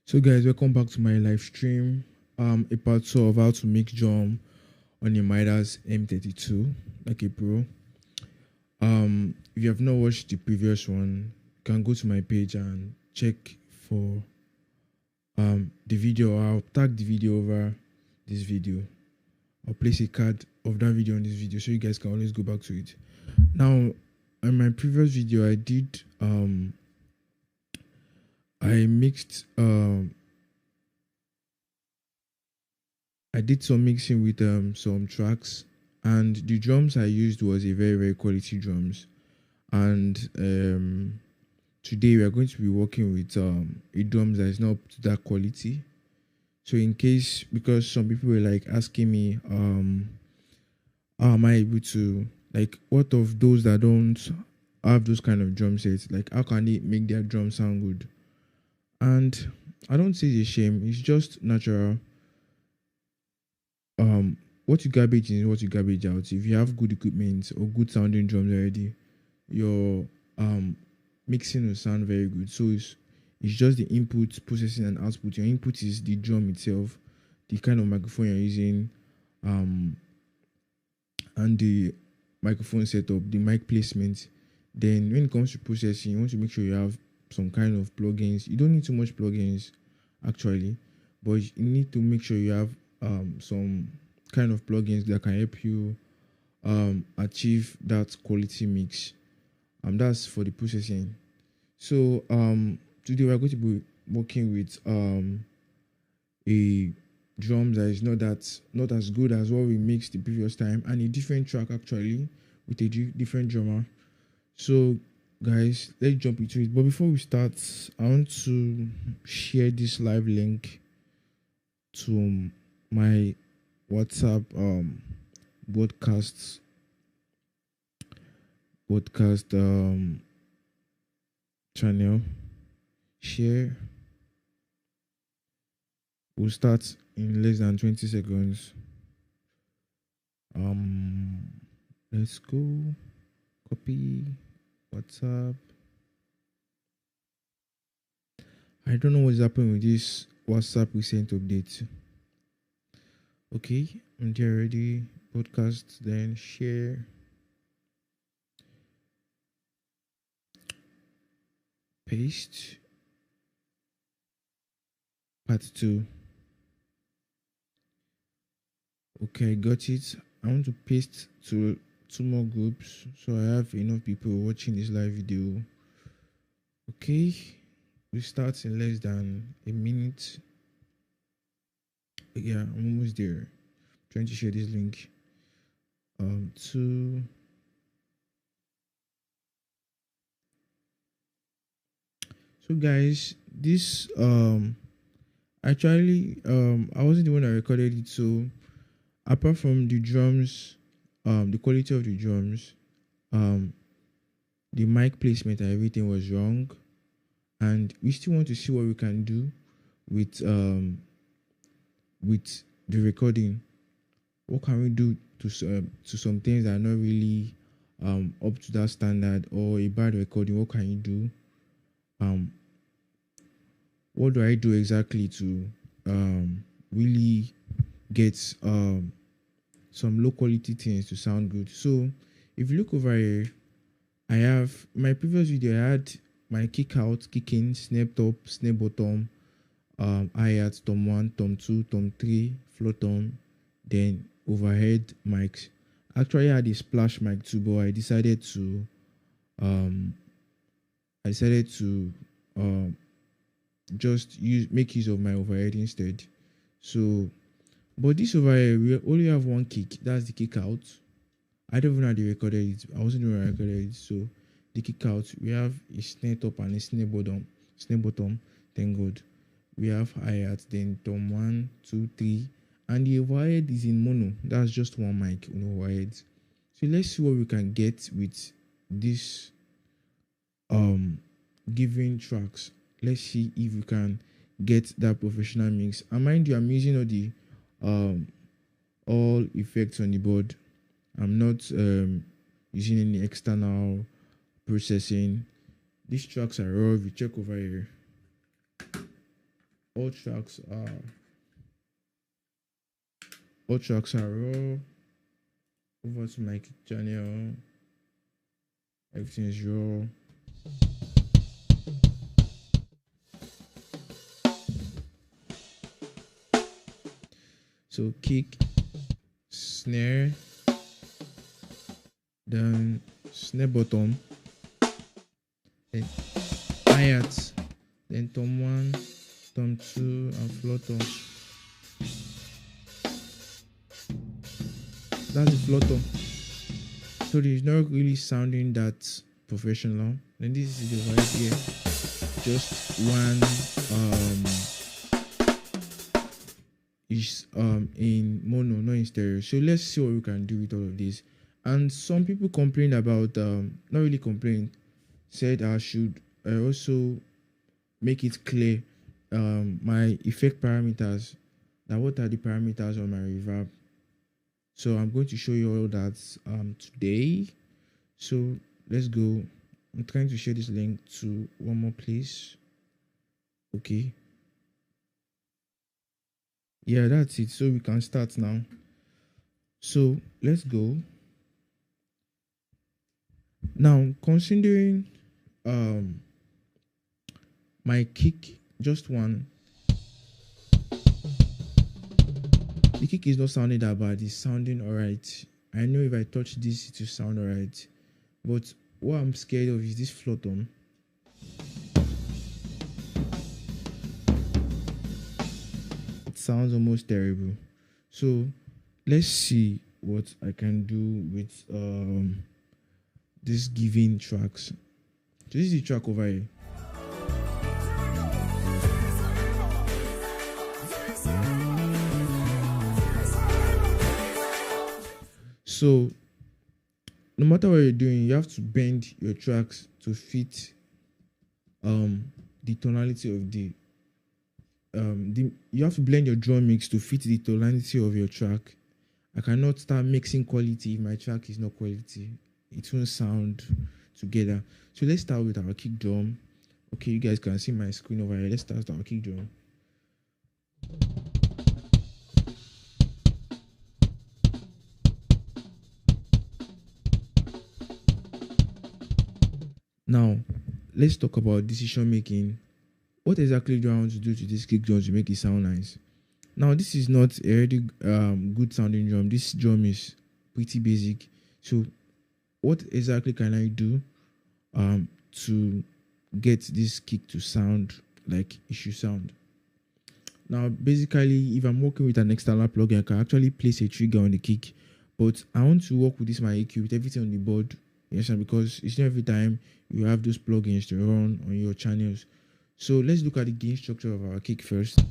So guys, welcome back to my live stream. A part 2 of how to make drum on a Midas M32, like a pro. If you have not watched the previous one, you can go to my page and check for the video. I'll tag the video over this video. I'll place a card of that video on this video so you guys can always go back to it. Now, in my previous video, I did I mixed I did some mixing with some tracks, and the drums I used was a very quality drums. And today we are going to be working with a drums that is not up to that quality. So in case, because some people were like asking me how am I able to, like, what of those that don't have those kind of drum sets, like how can they make their drum sound good? And I don't say it's a shame, it's just natural. What you garbage in is what you garbage out. If you have good equipment or good sounding drums already, your mixing will sound very good. So it's just the input, processing, and output. Your input is the drum itself, the kind of microphone you're using, and the microphone setup, the mic placement. Then when it comes to processing, you want to make sure you have some kind of plugins. You don't need too much plugins actually, but you need to make sure you have some kind of plugins that can help you achieve that quality mix. That's for the processing. So today we're going to be working with a drum that is not as good as what we mixed the previous time, and a different track actually with a different drummer. So guys, let's jump into it. But before we start, I want to share this live link to my WhatsApp broadcast channel. Share. We'll start in less than 20 seconds. Let's go. Copy WhatsApp. I don't know what's happening with this WhatsApp recent update. Okay, I'm there already. Podcast, then share. Paste. Part 2. Okay, got it. I want to paste to 2 more groups so I have enough people watching this live video. Okay, we start in less than a minute. Yeah, I'm almost there. I'm trying to share this link to so guys, this actually I wasn't the one that recorded it. So apart from the drums, the quality of the drums, the mic placement and everything was wrong, and we still want to see what we can do with the recording. What can we do to some things that are not really up to that standard, or a bad recording? What can you do? What do I do exactly to really get some low quality things to sound good? So if you look over here, I have my previous video. I had my kick out, kick in, snare top, snare bottom, hi-hat, tom 1, tom 2, tom 3, floor tom, then overhead mics. Actually I had a splash mic too, but I decided to just make use of my overhead instead. So but this over here, we only have one kick. That's the kick out. I don't even know how they recorded it. I wasn't even recorded it. So the kick out, we have a snare top and a snare bottom. Thank God. We have hi-hat, then tom 1, 2, 3, and the overhead is in mono. That's just one mic, no overhead. So let's see what we can get with this given tracks. Let's see if we can get that professional mix. And mind you, I'm using all the all effects on the board. I'm not using any external processing. These tracks are raw. If you check over here, all tracks are raw. Over to my kick channel, everything is raw. So kick, snare, then snare bottom, then hi-hat, then tom 1, tom 2, and floor tom. That's the floor tom. So it's not really sounding that professional. Then this is the vibe here. Just one is in mono, not in stereo. So let's see what we can do with all of this. And some people complain about not really complain, said I should also make it clear my effect parameters, that what are the parameters on my reverb. So I'm going to show you all that today. So let's go. I'm trying to share this link to one more place. Okay. Yeah, that's it. So we can start now. So let's go. Now, considering my kick, just one. The kick is not sounding that bad. It's sounding alright. I know if I touch this, it will sound alright. But what I'm scared of is this floor tom. It sounds almost terrible. So let's see what I can do with this giving tracks. So this is the track over here. So no matter what you're doing, you have to bend your tracks to fit the tonality of the you have to blend your drum mix to fit the tonality of your track. I cannot start mixing quality if my track is not quality. It won't sound together. So let's start with our kick drum. Okay, you guys can see my screen over here. Let's start with our kick drum. Now, let's talk about decision making. What exactly do I want to do to this kick drum to make it sound nice? Now, this is not a really good sounding drum. This drum is pretty basic. So, what exactly can I do to get this kick to sound like it should sound? Now, basically, if I'm working with an external plugin, I can actually place a trigger on the kick. But I want to work with this my EQ with everything on the board. Yes, because it's not every time you have those plugins to run on your channels. So let's look at the gain structure of our kick first.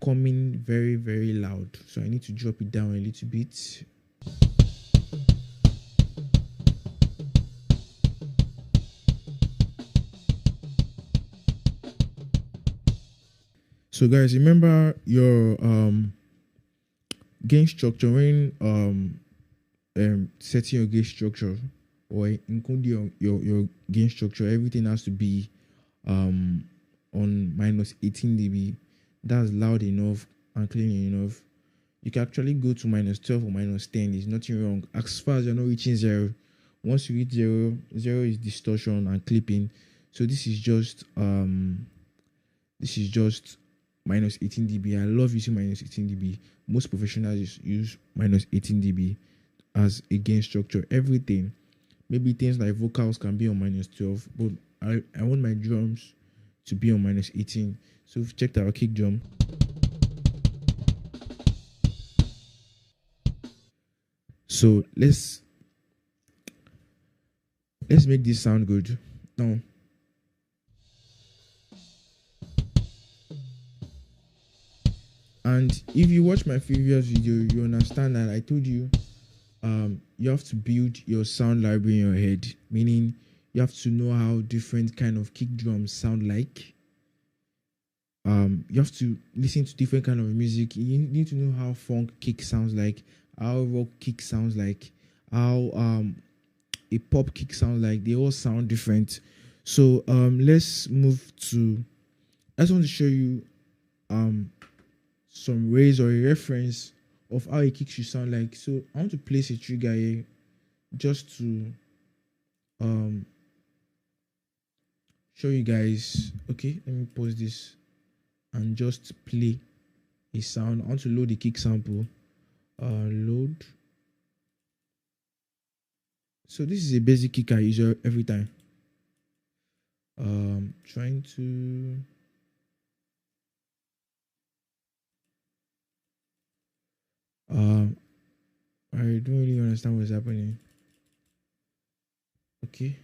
Coming very, very loud. So I need to drop it down a little bit. So guys, remember your gain structure when setting your gain structure or including your gain structure, everything has to be on minus 18 dB. That's loud enough and clean enough. You can actually go to minus 12 or minus 10. There's nothing wrong as far as you're not reaching zero. Once you reach zero is distortion and clipping. So this is just minus 18 dB. I love using minus 18 dB. Most professionals use minus 18 dB as a gain structure. Everything, maybe things like vocals can be on minus 12, but I want my drums to be on minus 18. So we've checked our kick drum. So let's make this sound good now. And if you watch my previous video, you understand that I told you you have to build your sound library in your head, meaning you have to know how different kind of kick drums sound like. You have to listen to different kind of music. You need to know how funk kick sounds like, how rock kick sounds like, how a pop kick sounds like. They all sound different. So let's move to I just want to show you some ways or a reference of how a kick should sound like. So I want to place a trigger here just to show you guys. Okay, let me pause this and just play a sound. I want to load the kick sample. Load. So this is a basic kick I use every time. Trying to I don't really understand what's happening. Okay.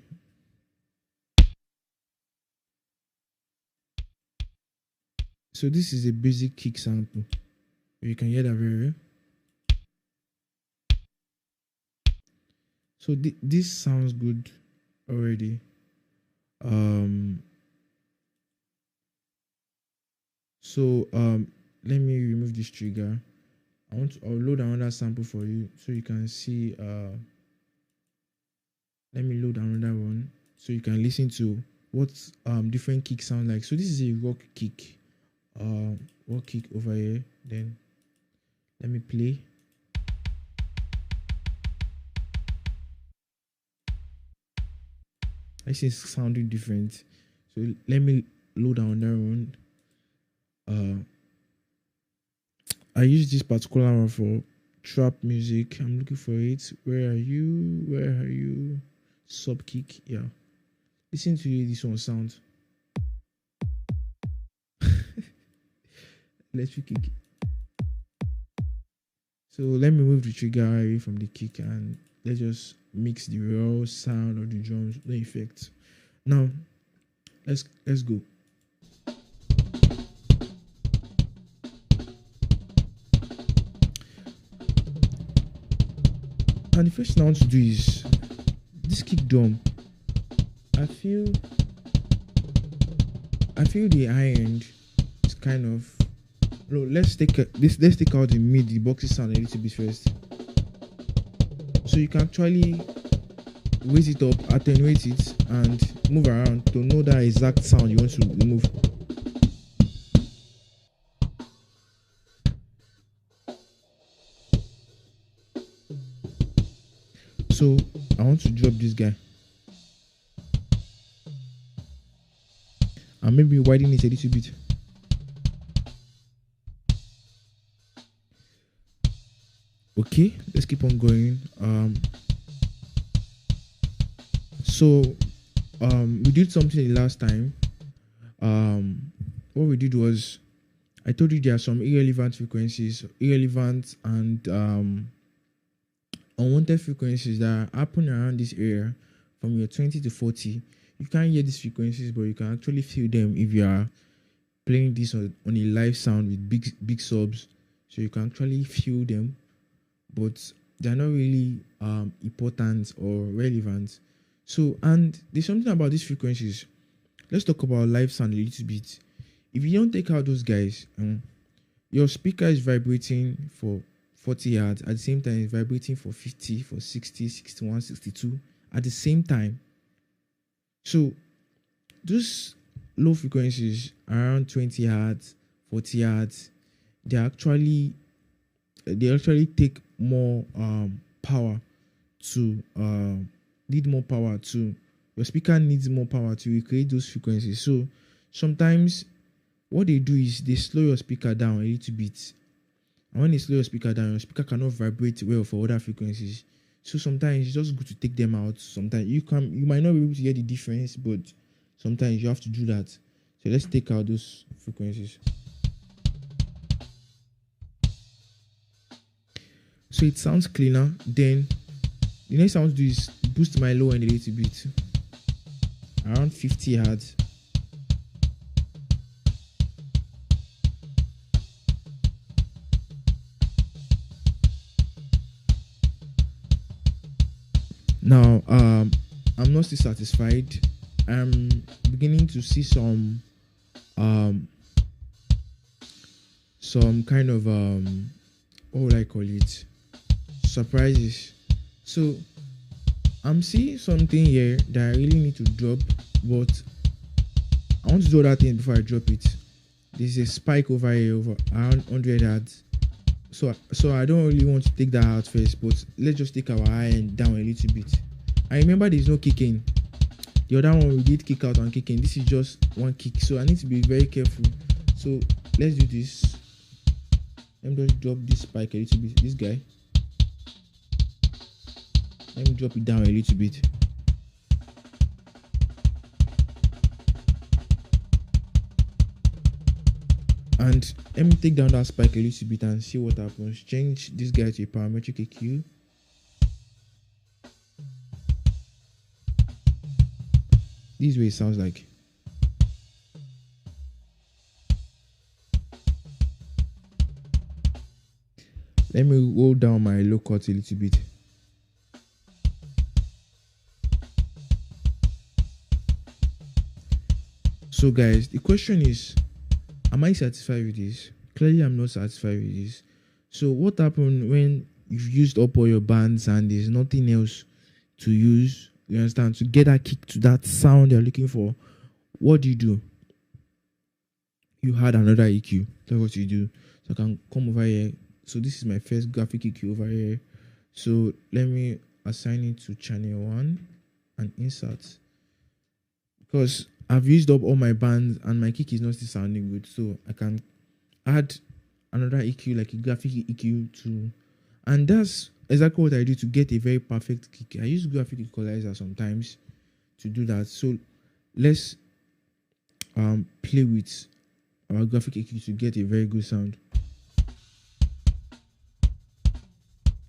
So this is a basic kick sample. You can hear that very well. So this sounds good already. Let me remove this trigger. I'll load another sample for you so you can see. Let me load another one so you can listen to what different kicks sound like. So this is a rock kick. Rock kick over here. Then let me play. I see it's sounding different. So let me load another one. I use this particular one for trap music. I'm looking for it. Where are you? Where are you? Sub kick. Yeah. Listen to this one sound. Electric kick. So let me move the trigger away from the kick and let's just mix the raw sound of the drums, the effects. Now let's go. And the first thing I want to do is this kick drum. I feel the high end is kind of low. Let's take out the mid, the boxy sound a little bit first. So you can actually raise it up, attenuate it, and move around to know that exact sound you want to remove. So I want to drop this guy and maybe widen it a little bit. Okay, let's keep on going. We did something the last time. What we did was I told you there are some irrelevant frequencies, irrelevant and unwanted frequencies that happen around this area from your 20 to 40. You can't hear these frequencies, but you can actually feel them if you are playing this on a live sound with big subs. So you can actually feel them, but they're not really important or relevant. So, and there's something about these frequencies. Let's talk about live sound a little bit. If you don't take out those guys, your speaker is vibrating for 40 hertz. At the same time, it's vibrating for 50, for 60, 61, 62 at the same time. So those low frequencies around 20 hertz, 40 hertz, they actually take more power to need more power to your speaker needs more power to recreate those frequencies. So sometimes what they do is they slow your speaker down a little bit. And when they slow your speaker down, your speaker cannot vibrate well for other frequencies. So sometimes it's just good to take them out. Sometimes you might not be able to hear the difference, but sometimes you have to do that. So let's take out those frequencies. So it sounds cleaner. Then the next thing I want to do is boost my low end a little bit, around 50 hertz. Now I'm not still satisfied. I'm beginning to see some kind of what would I call it, surprises. So I'm seeing something here that I really need to drop, but I want to do that thing before I drop it. there's a spike over here over around 100 hertz. So I don't really want to take that out first, but let's just take our high end down a little bit. I remember there's no kick in. The other one we did kick out and kick in. This is just one kick, so I need to be very careful. So let's do this. Let me just drop this spike a little bit. This guy, let me drop it down a little bit. And let me take down that spike a little bit and see what happens. Change this guy to a parametric EQ. This is what it sounds like. Let me roll down my low cut a little bit. So guys, the question is, am I satisfied with this? Clearly I'm not satisfied with this. So what happened when you've used up all your bands and there's nothing else to use? You understand? To get that kick to that sound you're looking for, what do? You add another EQ. That's what you do. So I can come over here. So this is my first graphic EQ over here. So let me assign it to channel 1 and insert. Because I've used up all my bands and my kick is not still sounding good. So I can add another EQ, like a graphic EQ to, and that's exactly what I do to get a very perfect kick. I use graphic equalizer sometimes to do that. So let's play with our graphic EQ to get a very good sound.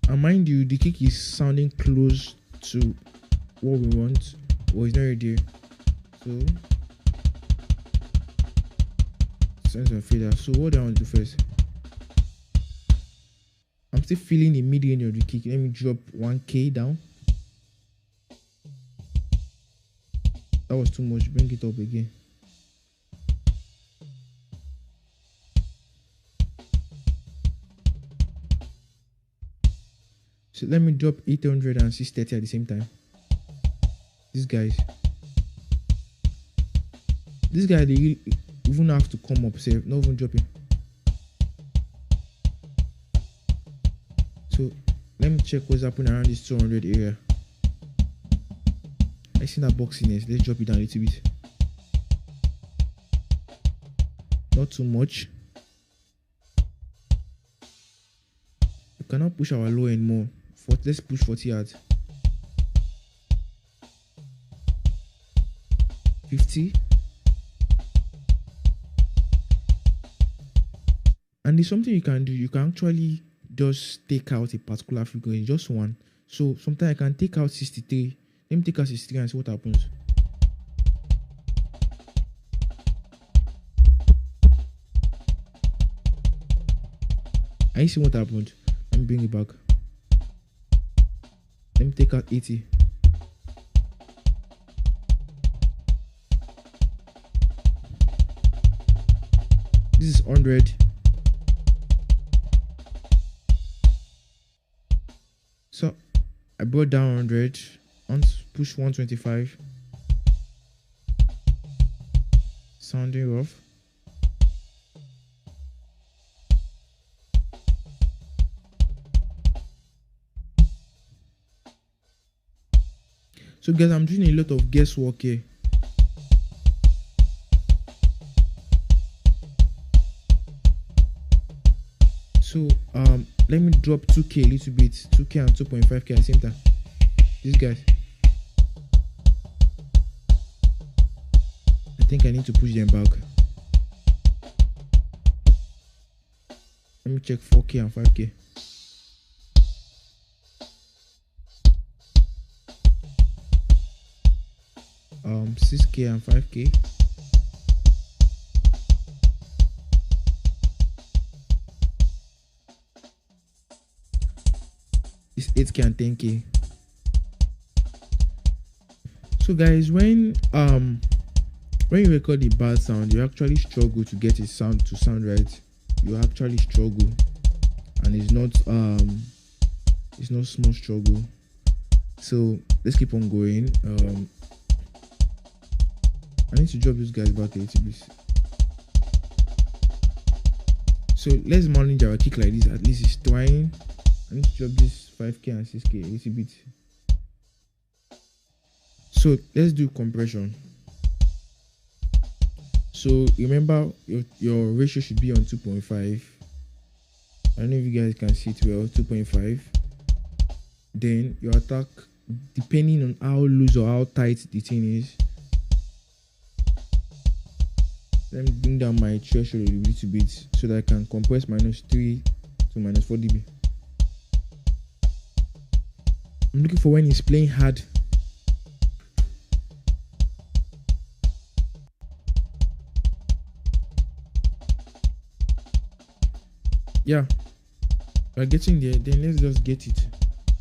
And mind you, the kick is sounding close to what we want, but it's not really there. So sense of fader. So what do I want to do first? I'm still feeling the mid range of the kick. Let me drop 1K down. That was too much. Bring it up again. So let me drop 800 and 630 at the same time. These guys, they even have to come up, say, not even dropping. So let me check what's happening around this 200 area. I see that boxiness. Let's drop it down a little bit. Not too much. We cannot push our low end more. Let's push 40 yards. 50. And there's something you can do. You can actually just take out a particular frequency, just one. So sometimes I can take out 63. Let me take out 63 and see what happens. I see what happened. Let me bring it back. Let me take out 80. This is 100. So I brought down 100. Push 125. Sounding rough. So guys, I'm doing a lot of guesswork here. So let me drop 2K a little bit, 2K and 2.5K at the same time. These guys, I think I need to push them back. Let me check 4K and 5K. Um, 6K and 5K. It's 8K and 10K. So guys, when you record a bad sound, you actually struggle to get a sound to sound right. You actually struggle, and it's not small struggle. So let's keep on going. I need to drop these guys back a little bit. So let's manage our kick like this. At least it's trying. I need to drop this 5k and 6k a little bit. So let's do compression. So remember your ratio should be on 2.5. I don't know if you guys can see it well. 2.5. Then your attack, depending on how loose or how tight the thing is. Let me bring down my threshold a little bit so that I can compress -3 to -4 dB. I'm looking for when it's playing hard. Yeah, we're getting there. Then let's just get it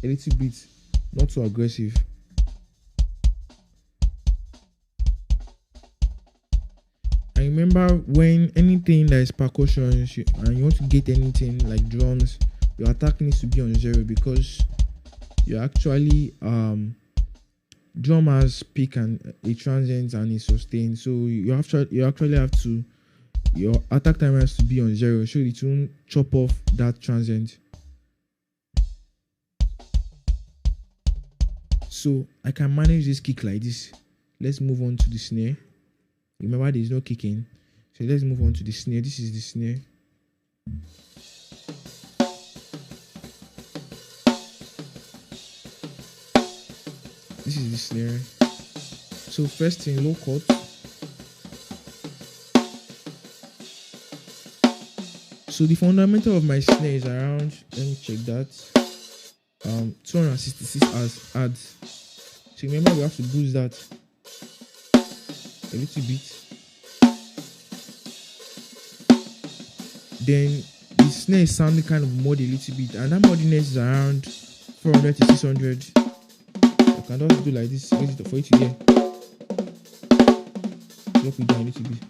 a little bit, not so aggressive. I remember when anything that is percussion and you want to get anything like drums, your attack needs to be on 0 because you actually drum has peak and a transient and a sustain. So you actually have to, your attack time has to be on 0 so it won't chop off that transient. So I can manage this kick like this. Let's move on to the snare. Remember there is no kicking, so let's move on to the snare. This is the snare. This is the snare. So first thing, low cut. So the fundamental of my snare is around, let me check that, 266 as adds. So remember we have to boost that a little bit. Then the snare is sounding kind of muddy a little bit, and that muddiness is around 400 to 600. I can just do like this for it to hear. Drop it down a little bit.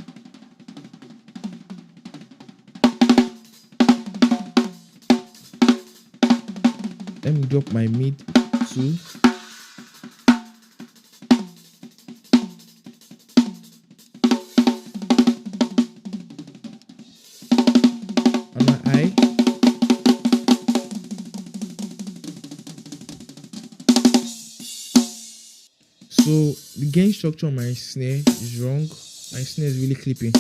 Let me drop my mid too. And my eye. So the gain structure on my snare is wrong. My snare is really clipping.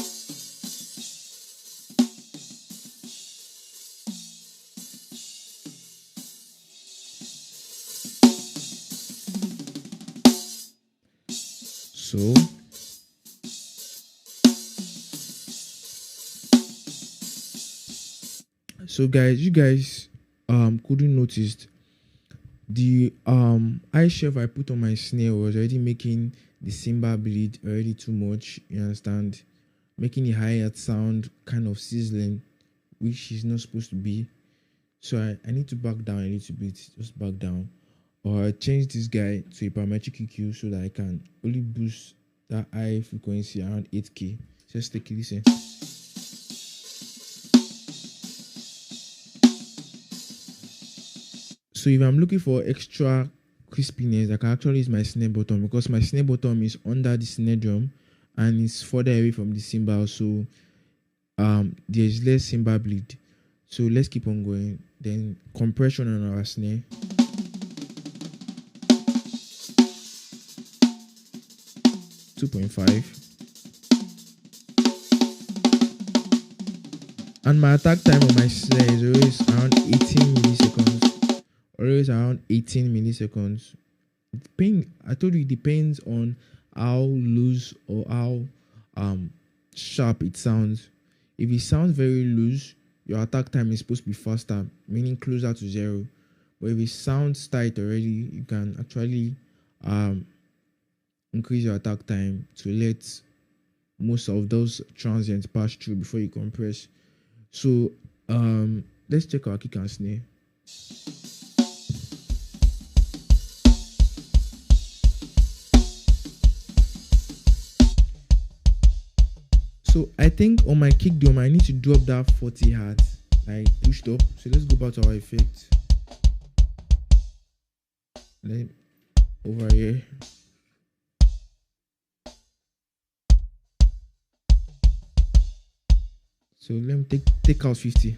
So guys, you guys couldn't notice the high shelf I put on my snare was already making the cymbal bleed already too much, you understand, making the hi-hat sound kind of sizzling, which is not supposed to be. So I need to back down a little bit, just back down, or change this guy to a parametric EQ so that I can only boost that high frequency around 8k. Just take a listen. So if I'm looking for extra crispiness, I can actually use my snare bottom, because my snare bottom is under the snare drum and it's further away from the cymbal, so there's less cymbal bleed. So let's keep on going. Then compression on our snare. .5. And my attack time on my snare is always around 18 milliseconds. Always around 18 milliseconds. I told you it depends on how loose or how sharp it sounds. If it sounds very loose, your attack time is supposed to be faster, meaning closer to 0. But if it sounds tight already, you can actually increase your attack time to let most of those transients pass through before you compress. So let's check our kick and snare. So I think on my kick drum I need to drop that 40 hertz, like pushed up. So let's go back to our effect. Over here. So let me take out 50.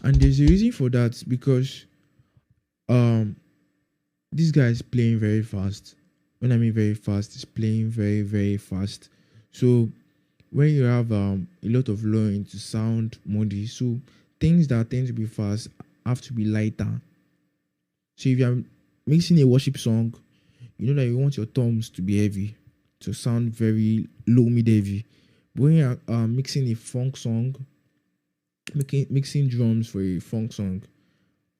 And there's a reason for that, because this guy is playing very fast. When I mean very fast, it's playing very, very fast. So when you have a lot of low end to sound muddy, so things that tend to be fast have to be lighter. So if you're mixing a worship song, you know that you want your toms to be heavy, to sound very low mid heavy. But when you're mixing a funk song, mixing drums for a funk song,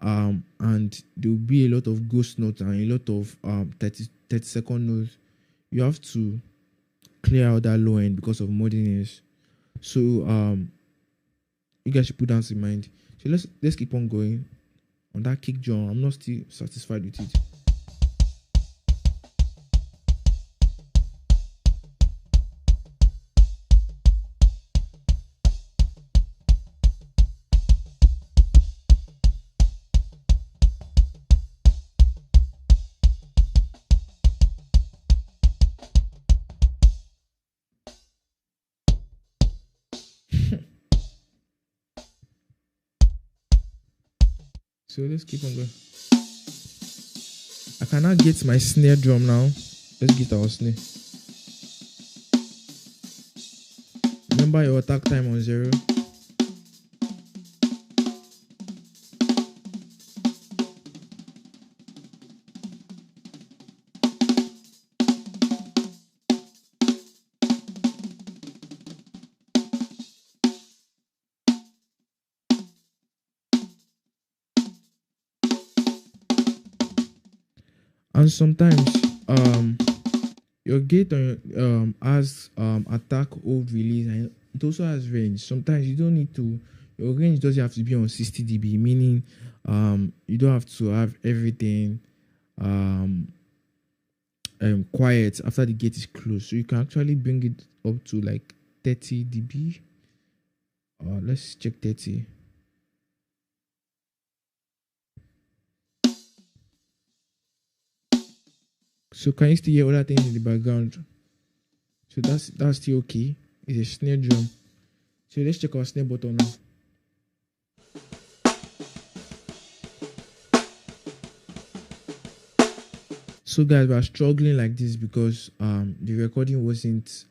and there will be a lot of ghost notes and a lot of 30-second notes, you have to clear out that low end because of muddiness. So you guys should put that in mind. So let's keep on going on that kick drum. I'm not still satisfied with it. So let's keep on going. I cannot get my snare drum now. Let's get our snare. Remember your attack time on 0. And sometimes your gate on has attack, hold, release, and it also has range. Sometimes you don't need to, your range doesn't have to be on 60 dB, meaning you don't have to have everything quiet after the gate is closed. So you can actually bring it up to like 30 dB. Let's check 30. So can you still hear other things in the background? So that's still okay. It's a snare drum. So let's check our snare button now. So guys, we are struggling like this because the recording wasn't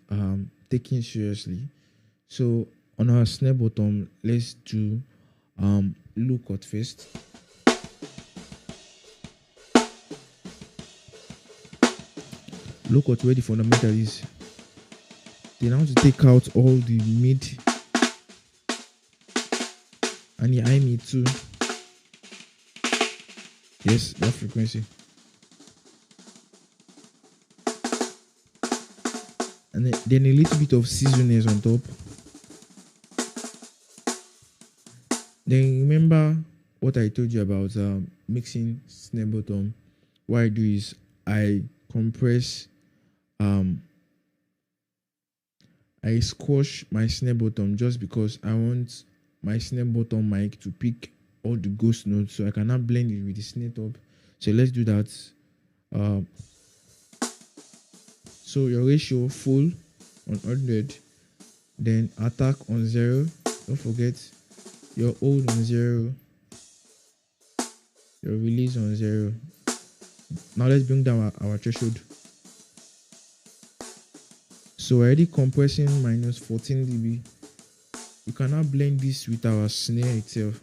taken seriously. So on our snare button, let's do low cut first. Look at where the fundamental is. Then I want to take out all the mid and the high mid too. Yes, that frequency. And then a little bit of seasonings on top. Then remember what I told you about mixing snare bottom. What I do is I compress, I squash my snare bottom just because I want my snare bottom mic to pick all the ghost notes, so I cannot blend it with the snare top. So let's do that. So your ratio full on 100, then attack on 0. Don't forget your hold on 0, your release on 0. Now let's bring down our threshold. So we're already compressing minus 14 dB. You cannot blend this with our snare itself.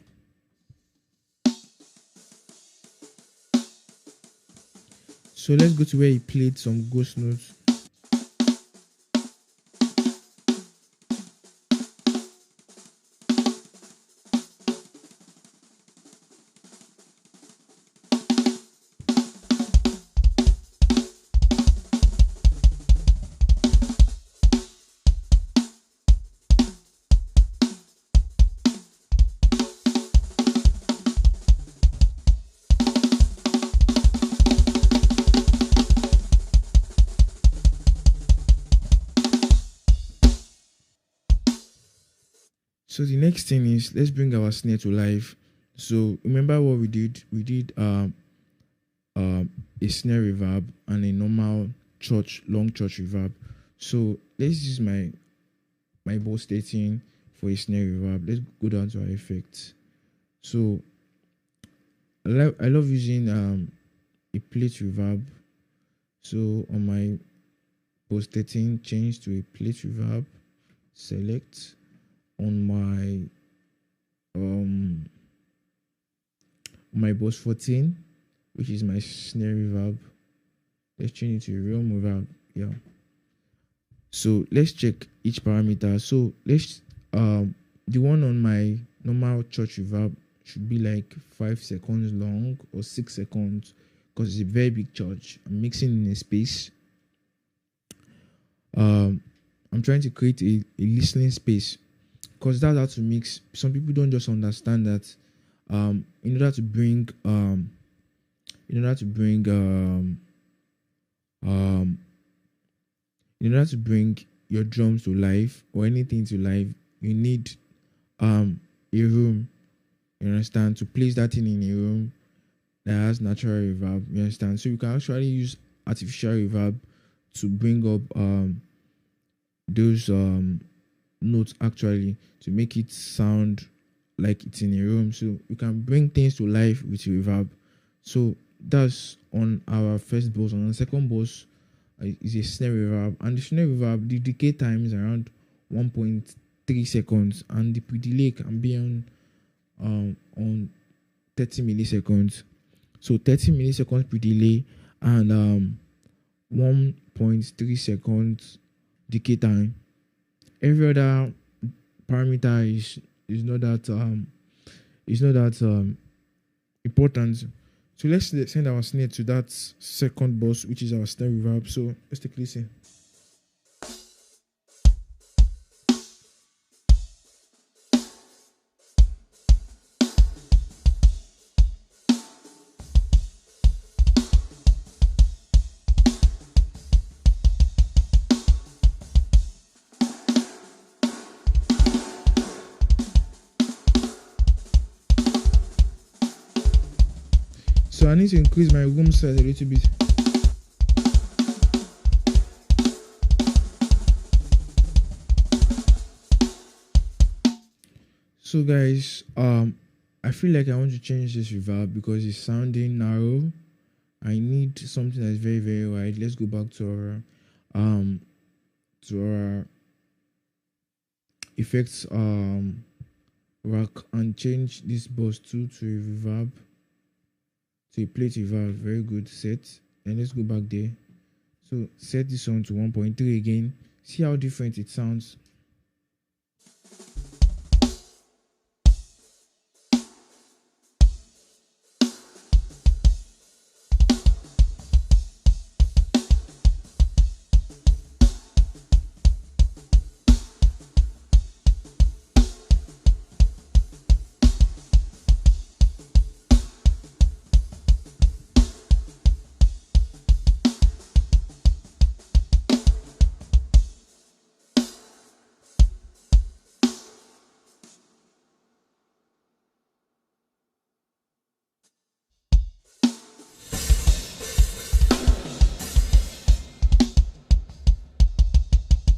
So let's go to where he played some ghost notes. So the next thing is, let's bring our snare to life. So remember what we did? We did a snare reverb and a normal long church reverb. So let's use my boss 13 for a snare reverb. Let's go down to our effects. So I love using a plate reverb. So on my boss 13, change to a plate reverb. Select on my boss 14, which is my snare reverb. Let's change it to a realm reverb. Yeah. So let's check each parameter. So let's the one on my normal church reverb should be like 5 seconds long or 6 seconds because it's a very big church. I'm mixing in a space. I'm trying to create a listening space because that's how to mix. Some people don't just understand that in order to bring your drums to life or anything to life, you need a room. You understand? To place that thing in a room that has natural reverb. You understand? So you can actually use artificial reverb to bring up those notes actually to make it sound like it's in a room. So you can bring things to life with reverb. So that's on our first boss. On the second boss is a snare reverb, and the snare reverb, the decay time is around 1.3 seconds, and the pre-delay can be on 30 milliseconds. So 30 milliseconds pre-delay and 1.3 seconds decay time. Every other parameter is not that important. So let's send our snare to that second boss, which is our snare reverb. So let's take a listen. So I need to increase my room size a little bit. So guys, I feel like I want to change this reverb because it's sounding narrow. I need something that's very, very wide. Let's go back to our effects rack and change this boss 2 to a reverb. So a plate reverb, very good. Set, and let's go back there. So set this on to 1.3 again. See how different it sounds.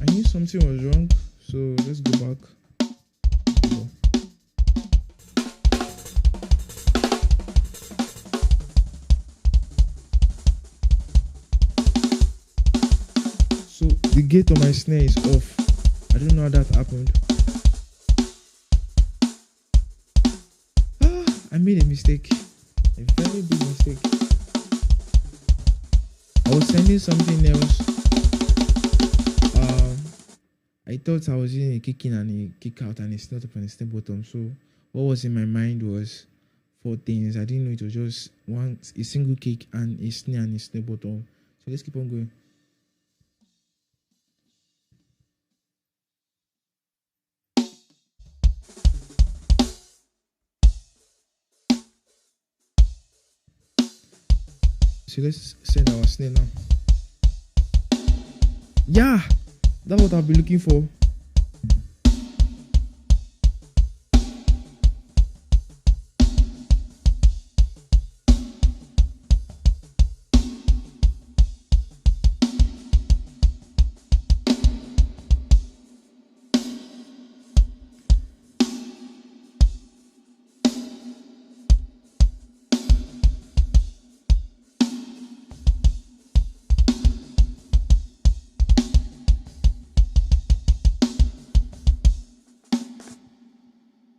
I knew something was wrong, so let's go back. So the gate on my snare is off. I don't know how that happened. I made a mistake. A very big mistake. I was sending something else. I thought I was using a kick in and a kick out and a snare top and a snare bottom. So what was in my mind was 4 things. I didn't know it was just a single kick and a snare and a snare bottom. So let's keep on going. So let's send our snare now. Yeah, that's what I've been looking for.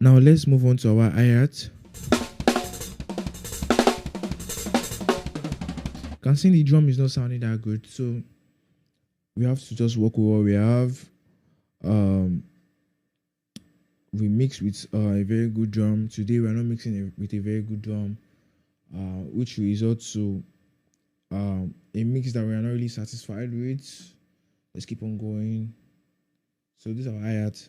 Now let's move on to our hi-hat. Can see the drum is not sounding that good, so we have to just work with what we have. We mix with a very good drum. Today we are not mixing with a very good drum, which results to a mix that we are not really satisfied with. Let's keep on going. So this is our hi-hat.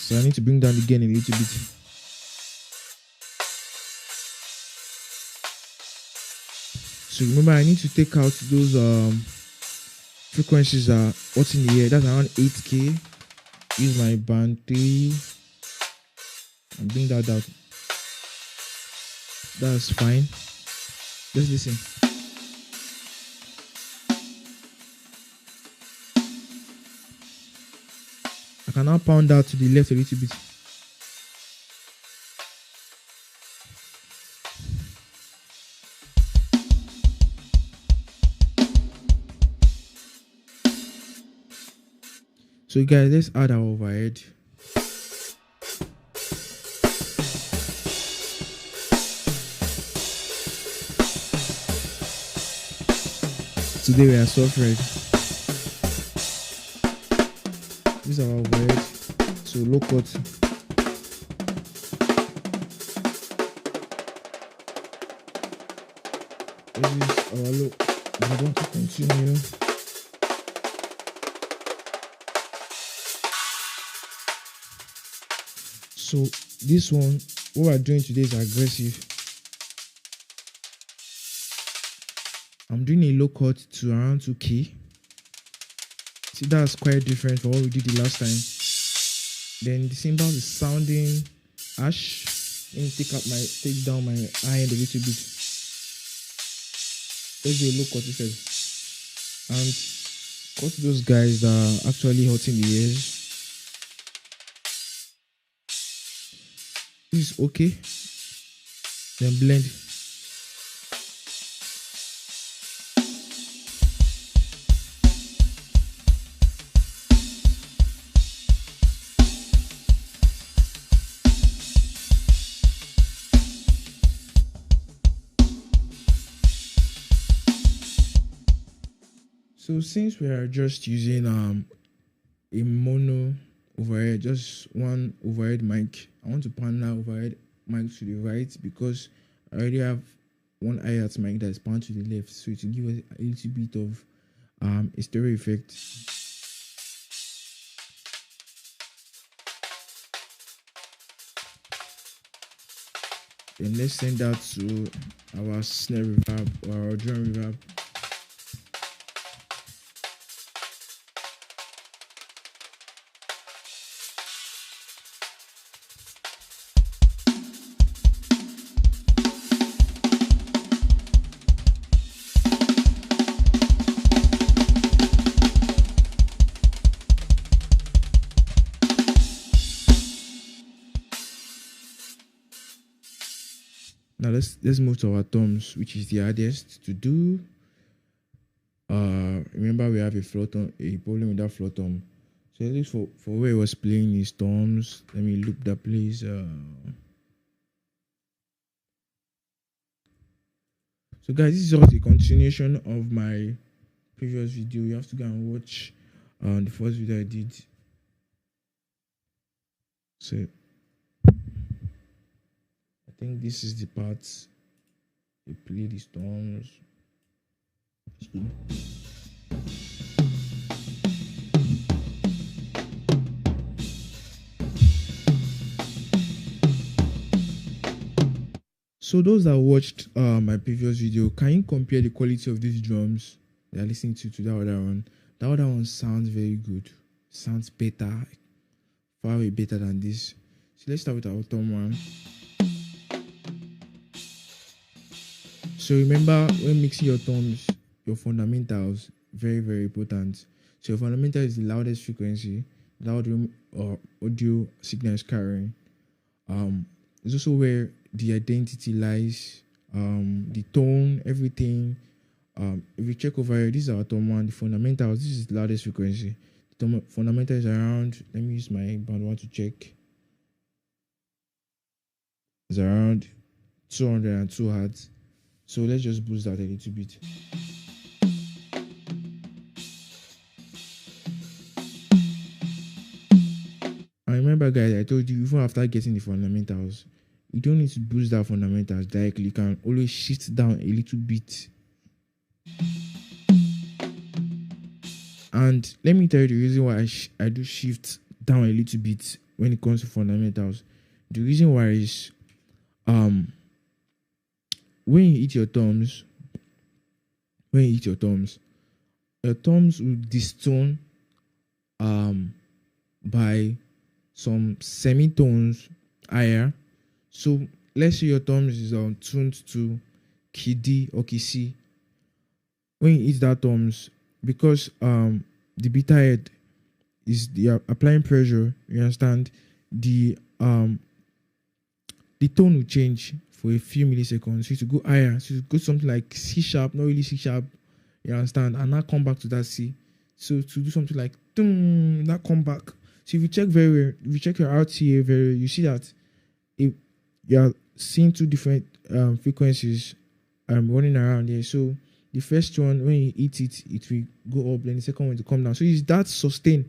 So I need to bring down the gain a little bit. So remember, I need to take out those frequencies that are what's in the air. That's around 8K. Use my band 3 and bring that out. That's fine. Let's listen. I can now pound that to the left a little bit. So guys, let's add our overhead. Today we are suffering. This is our overhead. So low cut. This is our low. I want to continue. So this one, what we're doing today is aggressive. I'm doing a low cut to around 2K. See, that's quite different from what we did the last time. Then the cymbal is sounding harsh. Let me take down my high end a little bit. Let's do a low cut instead. And cut those guys that are actually hurting the ears. This is okay. Then blend. So since we are just using a mono overhead, just one overhead mic, I want to pan that overhead mic to the right because I already have one hi-hat mic that is panned to the left, so it will give us a little bit of a stereo effect. Then let's send that to our snare reverb or our drum reverb. Now let's move to our toms, which is the hardest to do. Remember we have a problem with that floor tom. So at least for where it was playing his toms, let me loop that please. So guys, this is also a continuation of my previous video. You have to go and watch the first video I did. So I think this is the part they play the storms. So those that watched my previous video, can you compare the quality of these drums they are listening to the other one? The other one sounds very good. Sounds better. Far way better than this. So let's start with our tom one. So remember, when mixing your toms, your fundamentals, very, very important. So your fundamental is the loudest frequency, loud room or audio signal is carrying. It's also where the identity lies, the tone, everything. If you check over here, this is our tom one, the fundamentals, this is the loudest frequency. The fundamental is around, let me use my bandwidth to check. It's around 202 hertz. So let's just boost that a little bit. I remember, guys, I told you, even after getting the fundamentals, you don't need to boost that fundamentals directly. You can always shift down a little bit. And let me tell you the reason why I do shift down a little bit when it comes to fundamentals. The reason why is when you eat your thumbs, your thumbs will distone by some semitones higher. So let's say your thumbs is tuned to key D or key C. When you eat that thumbs, because the beta head is applying pressure, you understand, the tone will change for a few milliseconds. So to go higher, so to go something like C sharp, not really C sharp, you understand, and now come back to that C. So to do something like that come back. So if you check your RTA very, you see that you are seeing two different frequencies running around here. So the first one, when you eat it, it will go up, then the second one will come down. So is that sustain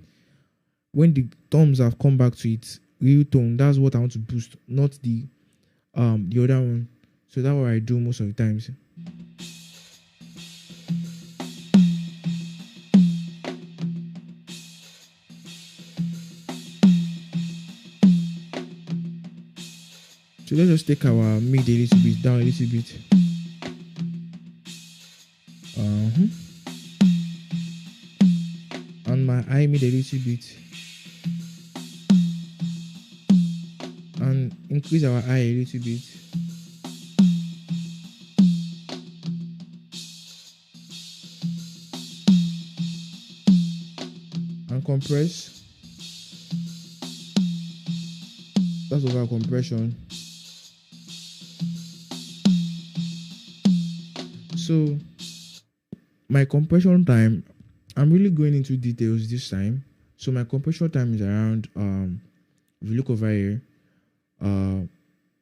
when the thumbs have come back to its real tone? That's what I want to boost, not the other one. So that's what I do most of the times. So let's just take our mid a little bit down a little bit. And my high mid a little bit. And increase our high a little bit. And compress. That's over compression. So my compression time, I'm really going into details this time. So my compression time is around if you look over here,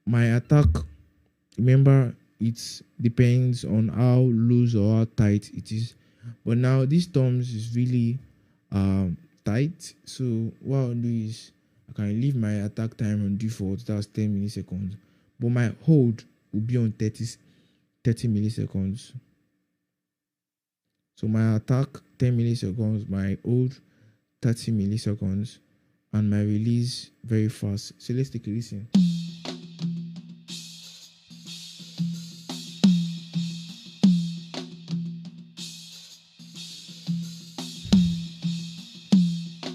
my attack, remember, it depends on how loose or how tight it is, but now these thumbs is really tight. So what I'll do is I can leave my attack time on default, that's 10 milliseconds, but my hold will be on 30 milliseconds. So my attack 10 milliseconds, my hold 30 milliseconds, and my release very fast. So let's take a listen.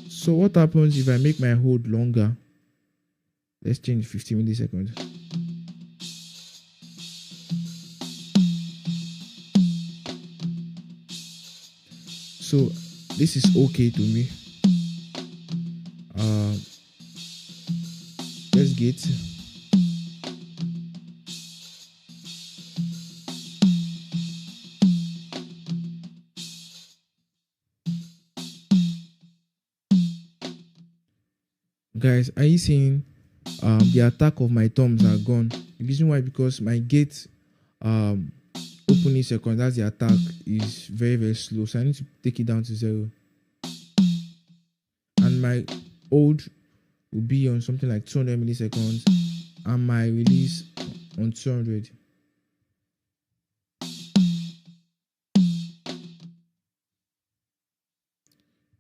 So what happens if I make my hold longer? Let's change 50 milliseconds. So this is okay to me. Let's get guys, are you seeing the attack of my thumbs are gone? The reason why, because my gate opening seconds, that's the attack, is very, very slow. So I need to take it down to 0. And my hold will be on something like 200 milliseconds, and my release on 200.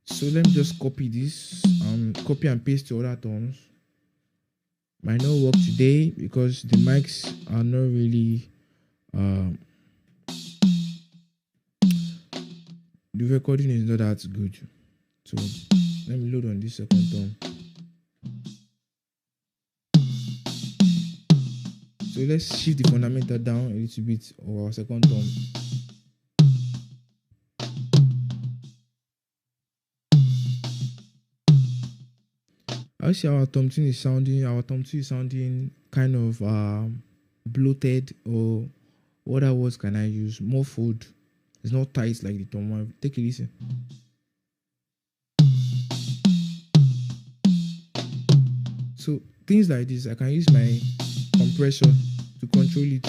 So let me just copy this, copy and paste to other thumbs. Might not work today because the mics are not really the recording is not that good. So let me load on this second thumb. So let's shift the fundamental down a little bit of our second thumb. I see our thumb 2 is sounding kind of bloated, or what other words can I use? Muffled. It's not tight like the thumb one. Take a listen. So things like this, I can use my compressor to control it.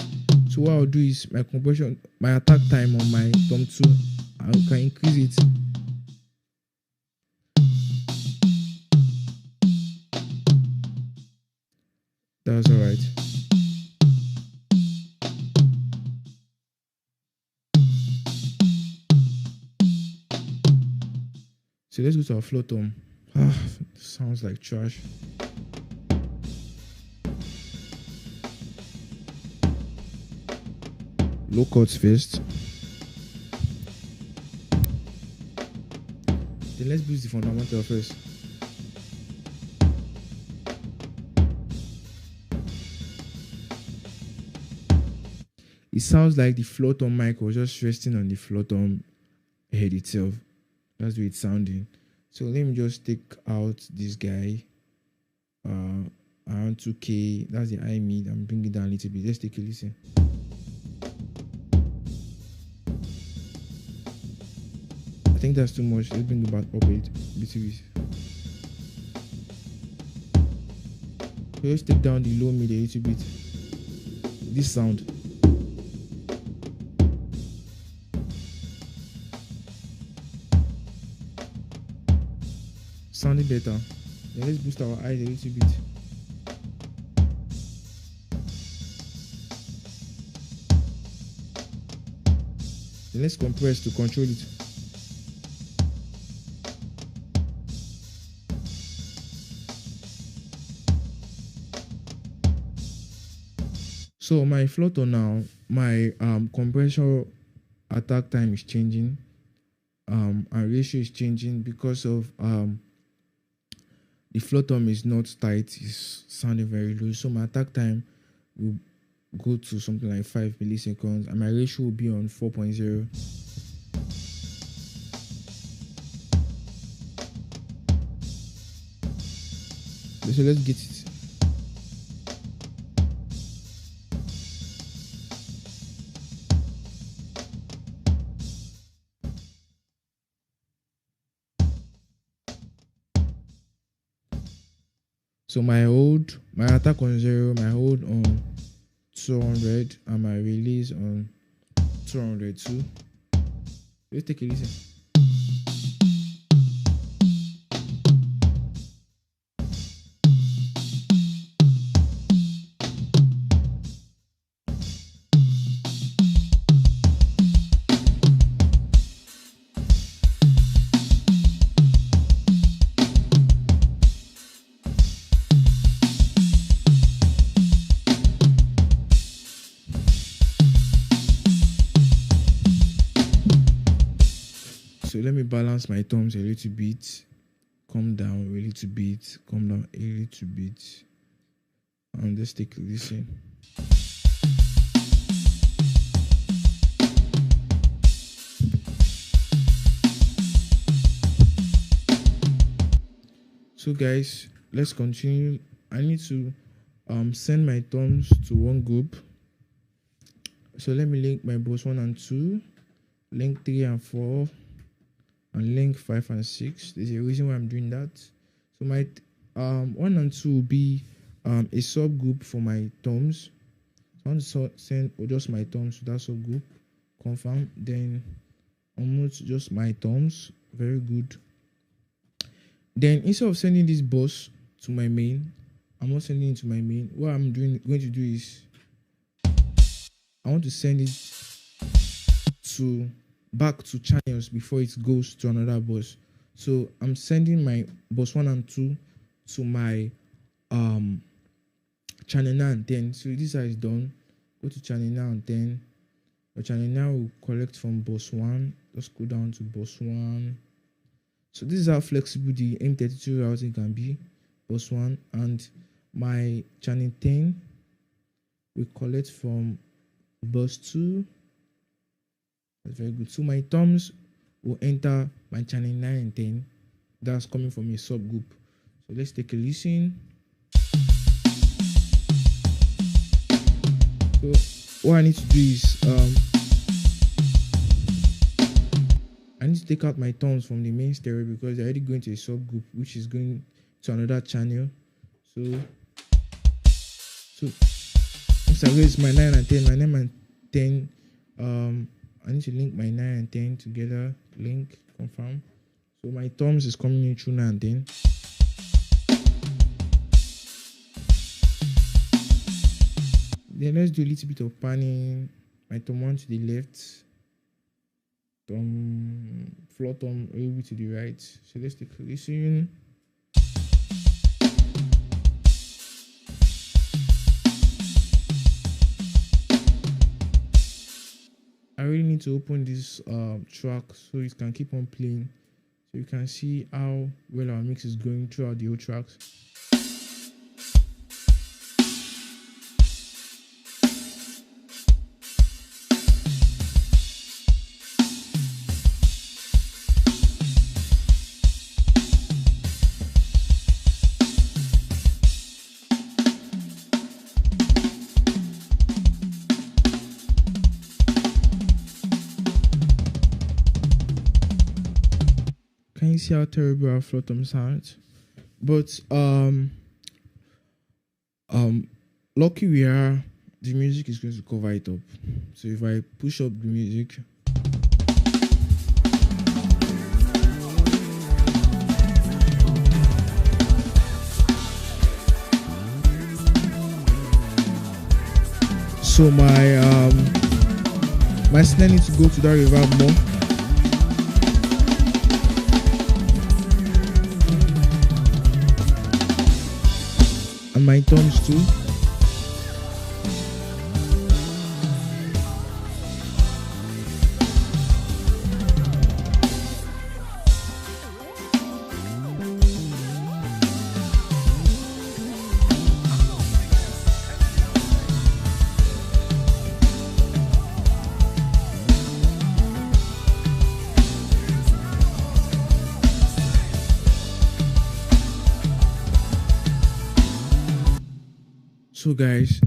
So what I'll do is my compression, my attack time on my thumb 2, I can increase it. That's alright. So let's go to our floor thumb. Sounds like trash. Low cuts first. Then let's boost the fundamental first. It sounds like the floor thumb mic was just resting on the floor thumb head itself. That's the way it's sounding. So let me just take out this guy. Around 2K. That's the high mid. I'm bringing it down a little bit. Let's take a listen. I think that's too much. Let's bring it back up a little bit. So let's take down the low mid a little bit. This sound. Sounding better. Then let's boost our eyes a little bit. Then let's compress to control it. So my floor tone now, my compression attack time is changing. And ratio is changing because of the floor thumb is not tight, it's sounding very low. So my attack time will go to something like 5 milliseconds and my ratio will be on 4.0. So let's get it. So my attack on 0, my hold on 200, and my release on 202. Let's take a listen. So let me balance my thumbs a little bit, come down a little bit, come down a little bit, and just take a listen. So guys, let's continue. I need to send my thumbs to one group. So let me link my boss 1 and 2, link 3 and 4, and link 5 and 6. There's a reason why I'm doing that. So my 1 and 2 will be a subgroup for my thumbs. So I want to send just my thumbs to that subgroup. Confirm. Then almost just my thumbs. Very good. Then instead of sending this boss to my main, I'm not sending it to my main. What I'm going to do is I want to send it back to channels before it goes to another bus. So I'm sending my bus 1 and 2 to my channel 9 and 10. So this is done. Go to channel 9 and 10. Your channel 9 will collect from bus 1. Just go down to bus 1. So this is how flexible the M32 routing can be. Bus 1, and my channel 10 will collect from bus 2. That's very good. So my thumbs will enter my channel 9 and 10. That's coming from a subgroup. So let's take a listen. So what I need to do is I need to take out my thumbs from the main stereo because they're already going to a subgroup which is going to another channel. So once I raise my 9 and 10, my 9 and 10, I need to link my 9 and 10 together. Link, confirm. So my thumbs is coming in through 9 and 10. Then let's do a little bit of panning. My thumb 1 to the left, floor thumb a little bit to the right. So let's take a listen. I really need to open this track so it can keep on playing, so you can see how well our mix is going throughout the whole tracks. Can you see how terrible our floor thumb sounds? But lucky we are, the music is going to cover it up. So if I push up the music, so my snare needs to go to that reverb more. And my thumbs too. So guys,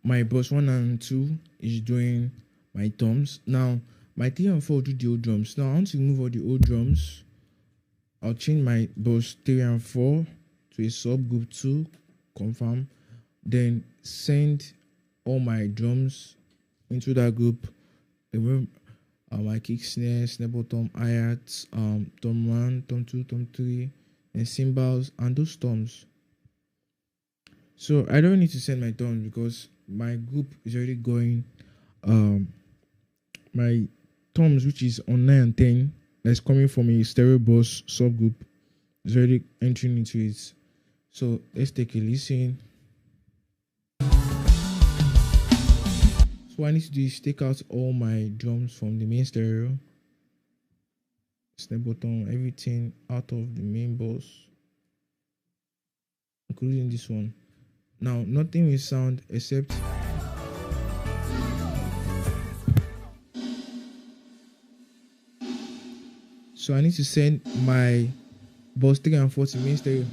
my boss 1 and 2 is doing my toms. Now my 3 and 4 will do the old drums. Now I want to remove all the old drums. I'll change my boss 3 and 4 to a subgroup 2, confirm. Then send all my drums into that group. Remove my kick, snare, snare bottom, hi-hats, tom 1, tom 2, tom 3, and cymbals and those toms. So I don't need to send my toms because my group is already going. My toms, which is on 9 and 10, that's coming from a stereo boss subgroup, is already entering into it. So let's take a listen. So what I need to do is take out all my drums from the main stereo, snare bottom, everything out of the main boss, including this one. Now nothing will sound except so I need to send my boss 3 and 4 to main stereo.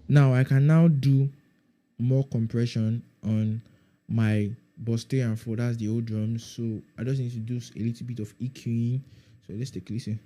Now I can now do more compression on my boss 3 and 4, that's the old drums. So I just need to do a little bit of EQing. So let's take a listen.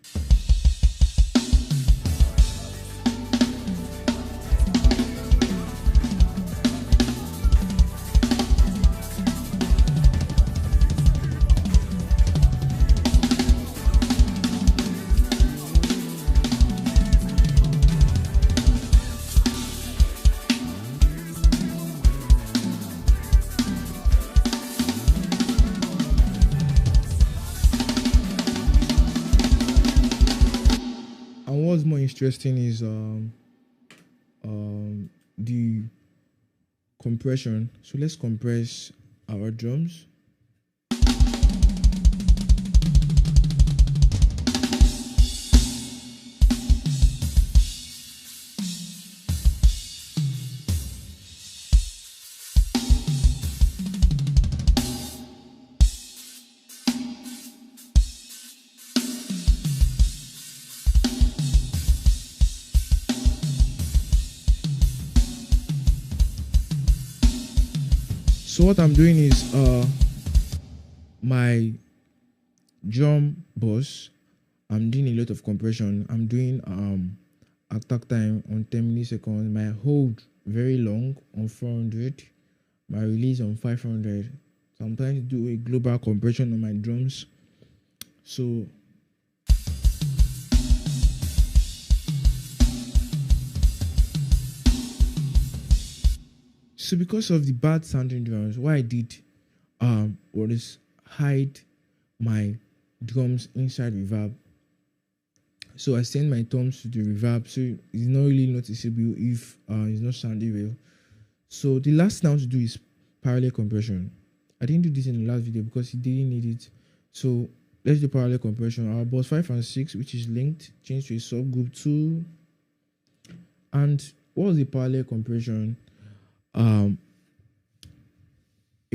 What's more interesting is the compression. So let's compress our drums. So what I'm doing is my drum boss, I'm doing a lot of compression. I'm doing attack time on 10 milliseconds. My hold very long on 400. My release on 500. Sometimes do a global compression on my drums. So because of the bad sounding drums, what I did was hide my drums inside reverb. So I send my thumbs to the reverb, so it's not really noticeable if it's not sounding well. So the last thing I want to do is parallel compression. I didn't do this in the last video because it didn't need it. So let's do parallel compression. Our bus 5 and 6, which is linked, change to a subgroup 2. And what was the parallel compression? A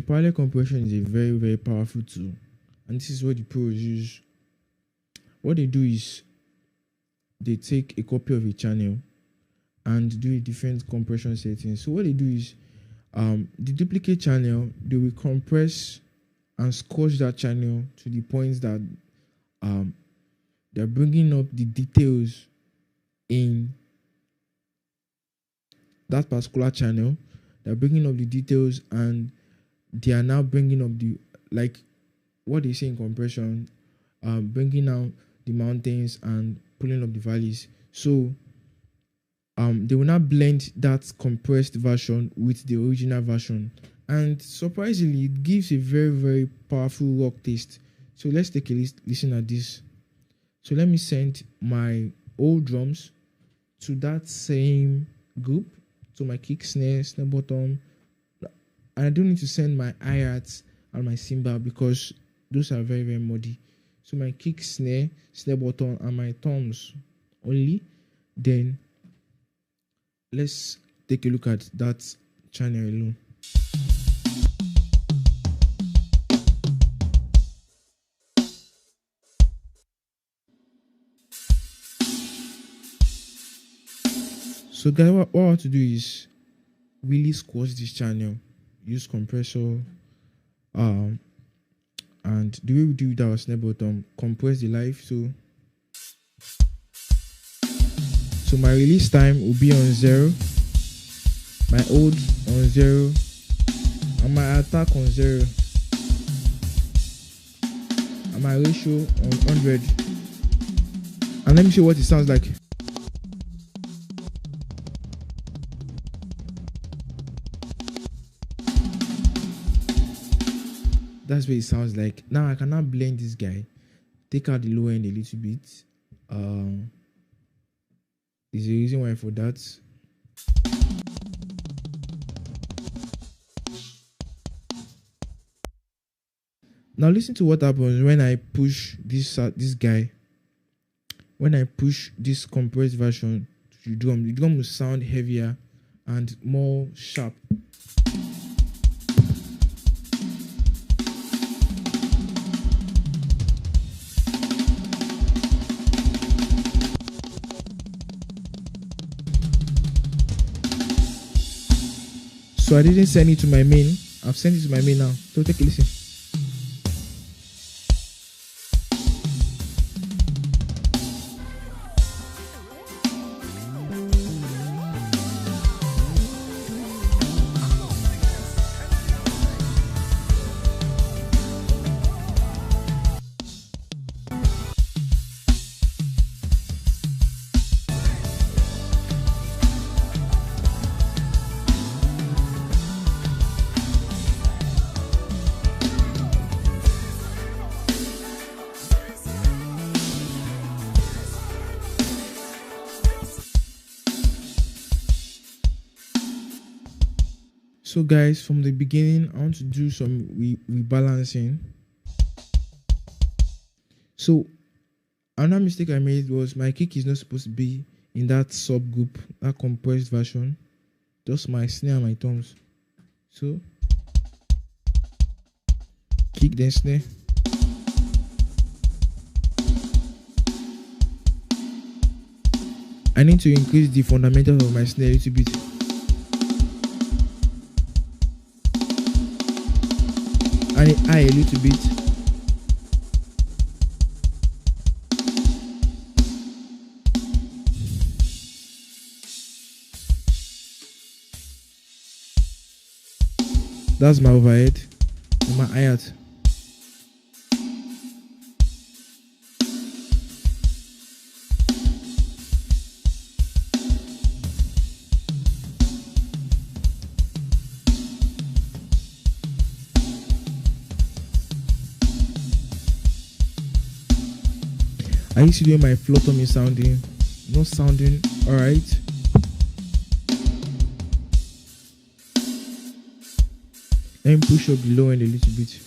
parallel compression is a very, very powerful tool, and this is what the pros use. What they do is they take a copy of a channel and do a different compression settings. So what they do is the duplicate channel, they will compress and squash that channel to the points that they're bringing up the details in that particular channel. They're bringing up the details, and they are now bringing up the, like what they say in compression, bringing out the mountains and pulling up the valleys. So they will now blend that compressed version with the original version, and surprisingly it gives a very, very powerful rock taste. So let's take a listen at this. So let me send my old drums to that same group, so my kick, snare bottom, and I don't need to send my hi-hats and my cymbal because those are very, very muddy. So my kick, snare bottom, and my toms only. Then let's take a look at that channel alone. So guys, what I want to do is really squash this channel, use compressor, and the way we do with our snare bottom, compress the live. So my release time will be on 0, my hold on 0, and my attack on 0, and my ratio on 100. And let me show what it sounds like. That's what it sounds like. Now I cannot blend this guy, take out the low end a little bit. There's a reason why for that. Now listen to what happens when I push this guy. When I push this compressed version to the drum will sound heavier and more sharp. So I didn't send it to my main. I've sent it to my main now. So take a listen. So guys, from the beginning, I want to do some rebalancing. So another mistake I made was my kick is not supposed to be in that subgroup, that compressed version. Just my snare and my toms. So kick then snare. I need to increase the fundamentals of my snare a little bit. And it high a little bit. That's my overhead and my hi-hat. I used to do my floor tummy sounding, not sounding alright. Let me push up the low end a little bit.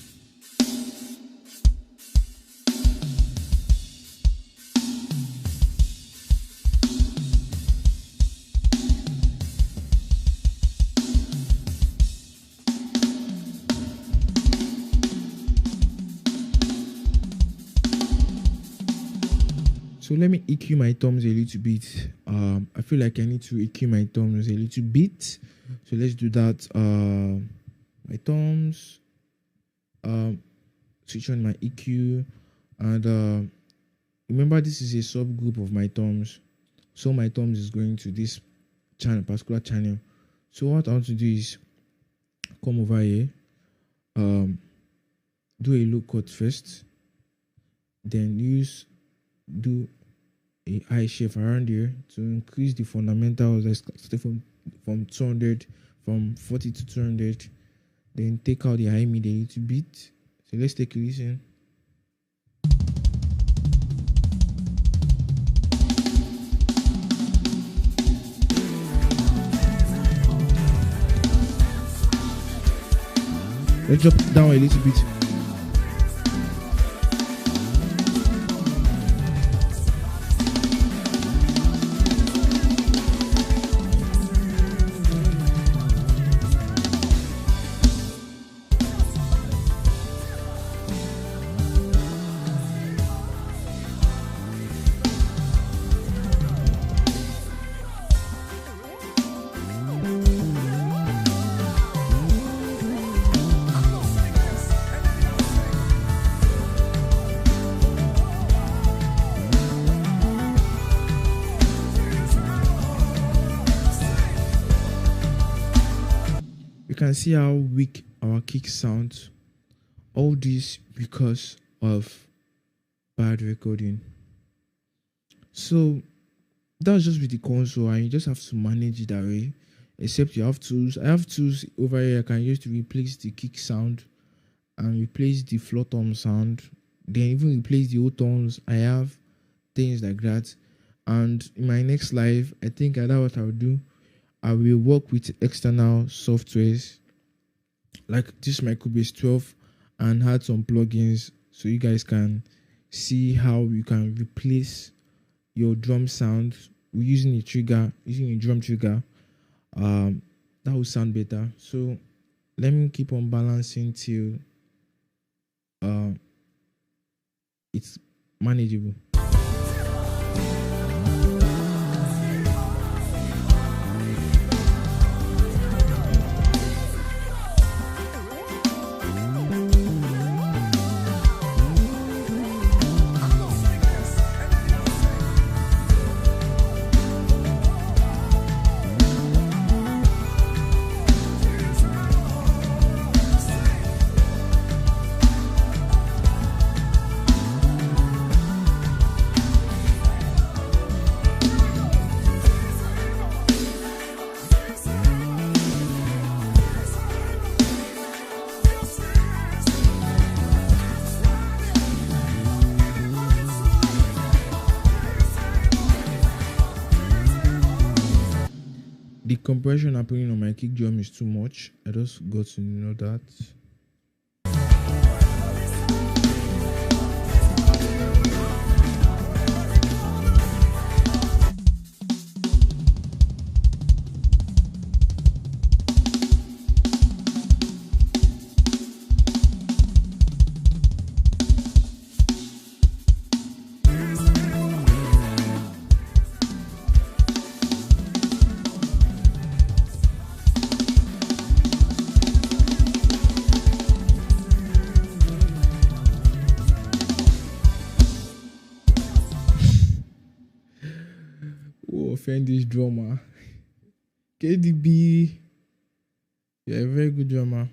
So let me EQ my thumbs a little bit. I feel like I need to EQ my thumbs a little bit. So let's do that. My thumbs. Switch on my EQ, and remember this is a subgroup of my thumbs. So my thumbs is going to this channel, particular channel. So what I want to do is come over here, do a low cut first, then do a high shift around here to increase the fundamentals. Let's start from 200, from 40 to 200. Then take out the high mid a little bit. So let's take a listen. Let's drop it down a little bit. You can see how weak our kick sounds. All this because of bad recording. So that's just with the console, and you just have to manage it that way. Except you have tools. I have tools over here I can use to replace the kick sound and replace the floor tom sound. Then even replace the old tones. I have things like that. And in my next live, I think that's what I'll do. I will work with external softwares like this Microbase 12 and add some plugins so you guys can see how you can replace your drum sound using a trigger, using a drum trigger. That will sound better. So let me keep on balancing till it's manageable. The compression happening on my kick drum is too much. I just got to know that. Offend this drummer. KDB, you're a very good drummer.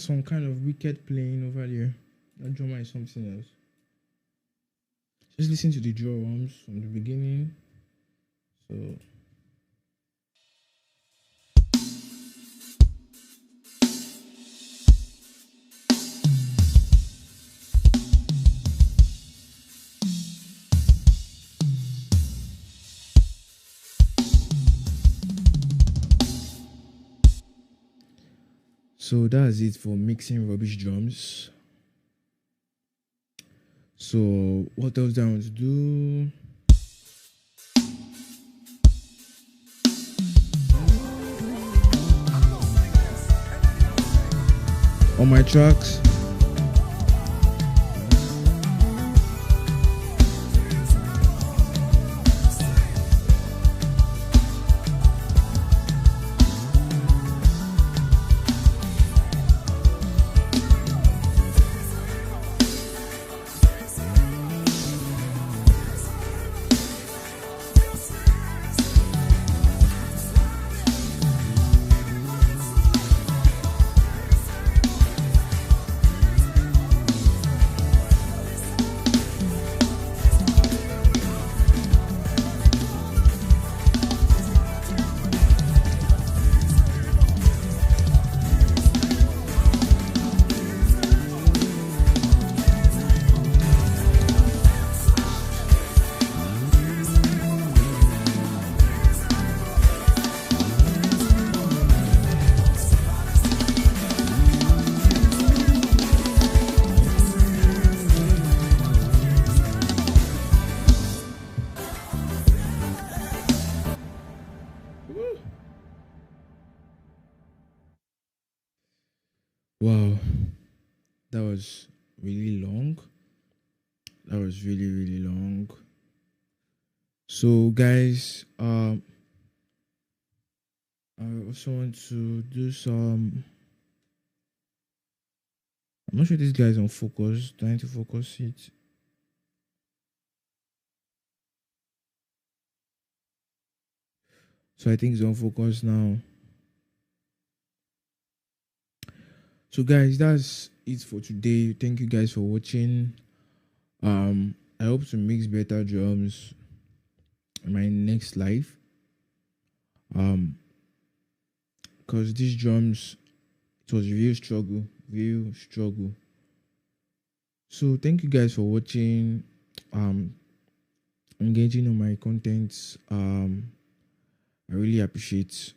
some kind of wicked playing over there. That drummer is something else. Just listen to the drums from the beginning. So So that's it for mixing rubbish drums. So what else do I want to do? On my tracks, wow, that was really long. That was really, really long. So guys, I also want to do some. I'm not sure this guy's on focus. Trying to focus it. So I think it's on focus now. So guys, that's it for today. Thank you guys for watching. I hope to mix better drums in my next live. Because these drums, it was real struggle. So thank you guys for watching, engaging on my contents. I really appreciate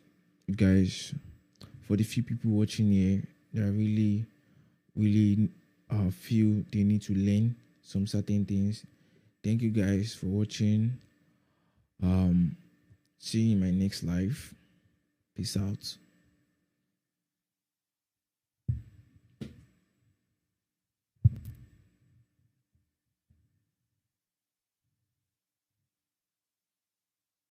you guys. For the few people watching here that really feel they need to learn some certain things, thank you guys for watching. See you in my next live. Peace out.